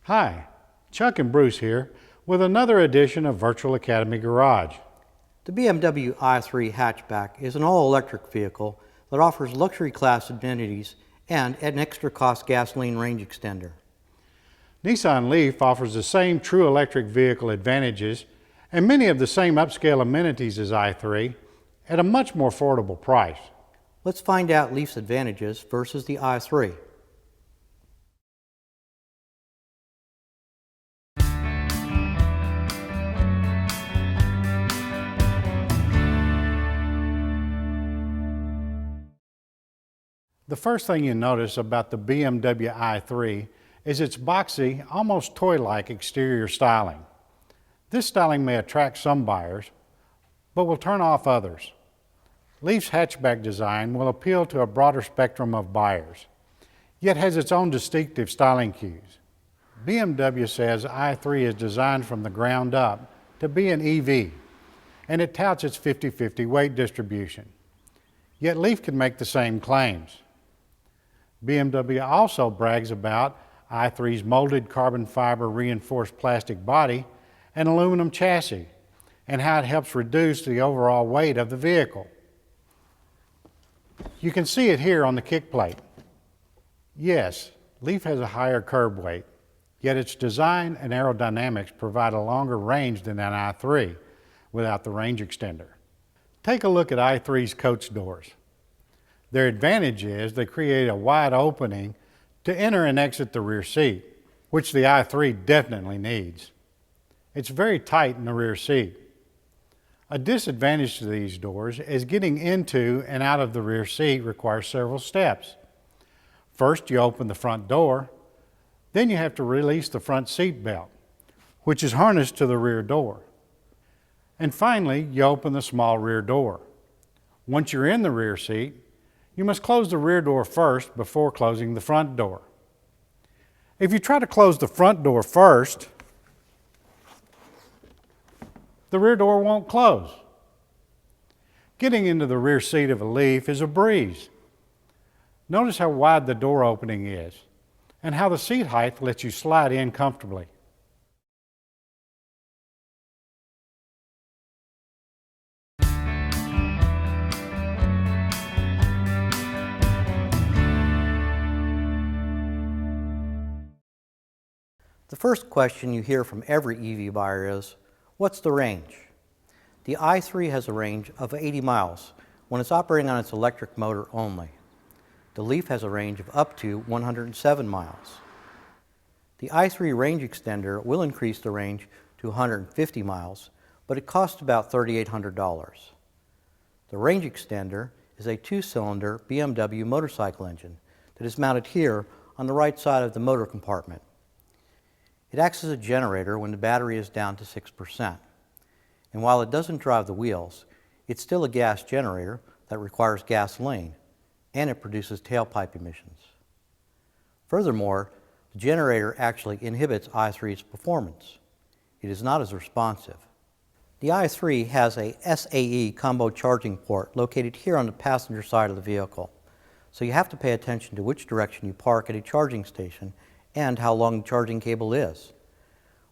Hi, Chuck and Bruce here with another edition of Virtual Academy Garage. The BMW i3 hatchback is an all-electric vehicle that offers luxury class amenities and an extra cost gasoline range extender. Nissan Leaf offers the same true electric vehicle advantages and many of the same upscale amenities as i3 at a much more affordable price. Let's find out Leaf's advantages versus the i3. The first thing you notice about the BMW i3 is its boxy, almost toy-like exterior styling. This styling may attract some buyers, but will turn off others. Leaf's hatchback design will appeal to a broader spectrum of buyers, yet has its own distinctive styling cues. BMW says i3 is designed from the ground up to be an EV, and it touts its 50-50 weight distribution. Yet Leaf can make the same claims. BMW also brags about i3's molded carbon fiber reinforced plastic body and aluminum chassis, and how it helps reduce the overall weight of the vehicle. You can see it here on the kick plate. Yes, Leaf has a higher curb weight, yet its design and aerodynamics provide a longer range than an i3 without the range extender. Take a look at i3's coach doors. Their advantage is they create a wide opening to enter and exit the rear seat, which the i3 definitely needs. It's very tight in the rear seat. A disadvantage to these doors is getting into and out of the rear seat requires several steps. First, you open the front door, then you have to release the front seat belt, which is harnessed to the rear door. And finally, you open the small rear door. Once you're in the rear seat, you must close the rear door first before closing the front door. If you try to close the front door first, the rear door won't close. Getting into the rear seat of a Leaf is a breeze. Notice how wide the door opening is and how the seat height lets you slide in comfortably. The first question you hear from every EV buyer is, what's the range? The i3 has a range of 80 miles when it's operating on its electric motor only. The Leaf has a range of up to 107 miles. The i3 range extender will increase the range to 150 miles, but it costs about $3,800. The range extender is a two-cylinder BMW motorcycle engine that is mounted here on the right side of the motor compartment. It acts as a generator when the battery is down to 6%. And while it doesn't drive the wheels, it's still a gas generator that requires gasoline, and it produces tailpipe emissions. Furthermore, the generator actually inhibits i3's performance. It is not as responsive. The i3 has a SAE combo charging port located here on the passenger side of the vehicle, so you have to pay attention to which direction you park at a charging station and how long the charging cable is.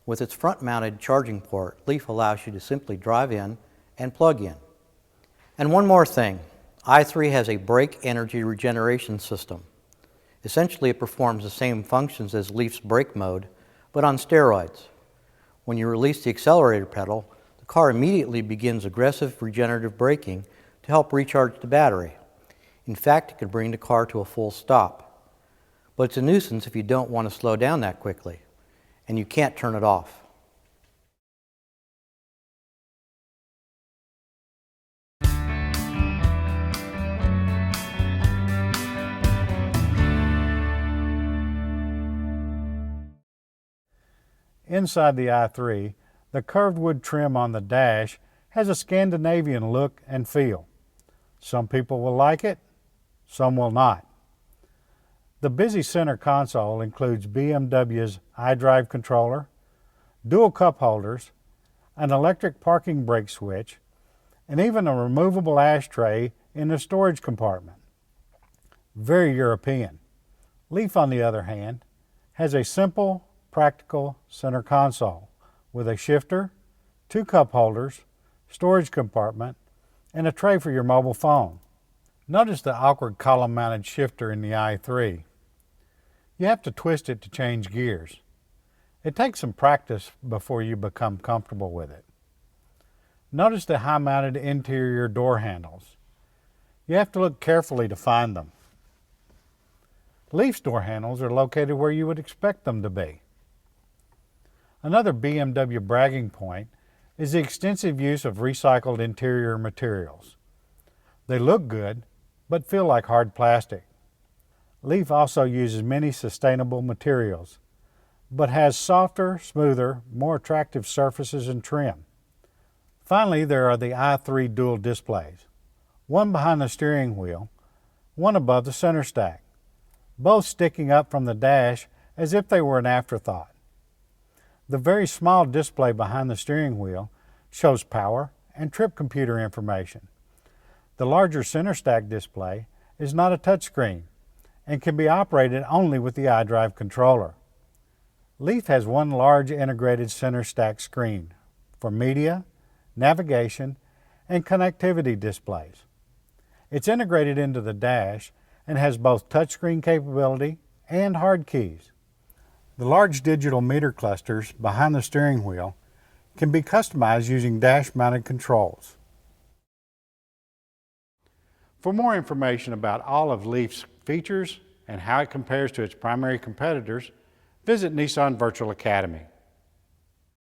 With its front-mounted charging port, Leaf allows you to simply drive in and plug in. And one more thing, i3 has a brake energy regeneration system. Essentially, it performs the same functions as Leaf's brake mode, but on steroids. When you release the accelerator pedal, the car immediately begins aggressive regenerative braking to help recharge the battery. In fact, it could bring the car to a full stop. But it's a nuisance if you don't want to slow down that quickly, and you can't turn it off. Inside the i3, the curved wood trim on the dash has a Scandinavian look and feel. Some people will like it, some will not. The busy center console includes BMW's iDrive controller, dual cup holders, an electric parking brake switch, and even a removable ashtray in the storage compartment. Very European. Leaf, on the other hand, has a simple, practical center console with a shifter, 2 cup holders, storage compartment, and a tray for your mobile phone. Notice the awkward column-mounted shifter in the i3. You have to twist it to change gears. It takes some practice before you become comfortable with it. Notice the high-mounted interior door handles. You have to look carefully to find them. Leaf's door handles are located where you would expect them to be. Another BMW bragging point is the extensive use of recycled interior materials. They look good, but feel like hard plastic. Leaf also uses many sustainable materials, but has softer, smoother, more attractive surfaces and trim. Finally, there are the i3 dual displays, one behind the steering wheel, one above the center stack, both sticking up from the dash as if they were an afterthought. The very small display behind the steering wheel shows power and trip computer information. The larger center stack display is not a touchscreen and can be operated only with the iDrive controller. Leaf has one large integrated center stack screen for media, navigation, and connectivity displays. It's integrated into the dash and has both touchscreen capability and hard keys. The large digital meter clusters behind the steering wheel can be customized using dash-mounted controls. For more information about all of Leaf's features and how it compares to its primary competitors, visit Nissan Virtual Academy.